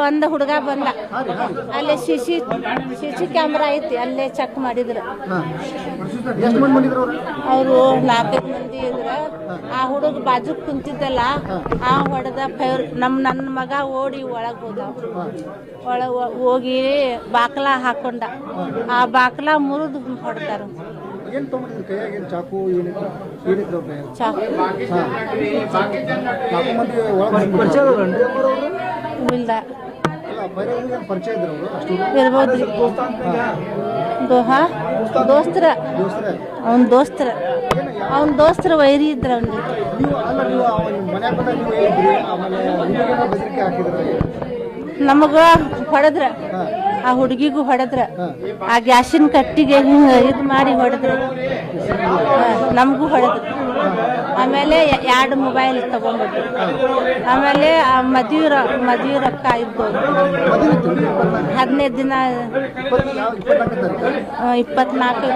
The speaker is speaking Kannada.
ಒಂದು ಹುಡುಗ ಬಂದ, ಅಲ್ಲೇ ಸಿಸಿ ಕ್ಯಾಮ್ರಾ ಐತಿ, ಅಲ್ಲೇ ಚೆಕ್ ಮಾಡಿದ್ರು. ಅವರು 4-5 ಮಂದಿ ಇದ್ರ. ಆ ಹುಡುಗ ಬಾಜು ಕುಂತಿದ್ದಲ್ಲ, ಆ ಹೊಡೆದ ನನ್ನ ಮಗ ಓಡಿ ಒಳಗೆ ಹೋಗಿ ಬಾಕ್ಲ ಹಾಕೊಂಡ. ಆ ಬಾಕ್ಲ ಮುರಿದು ಹೊಡ್ತಾರ. ಇರ್ಬೋದ್ರಿ. ಅವನ್ ದೋಸ್ತರ ವೈರಿ ಇದ್ರ ಅವ್ನಿಗೆ. ನಮಗ ಹೊಡೆದ್ರ, ಆ ಹುಡುಗಿಗೂ ಹೊಡೆದ್ರ, ಆ ಗ್ಯಾಸಿನ ಕಟ್ಟಿಗೆ ಇದು ಮಾಡಿ ಹೊಡೆದ್ರ, ನಮಗೂ ಹೊಡೆದ್ರ. ಆಮೇಲೆ 2 ಮೊಬೈಲ್ ತಗೊಂಡ್ಬಿಟ್ರು. ಆಮೇಲೆ ಮದುವೆ ರೊಕ್ಕ ಇದ್ದು 15 ದಿನ 24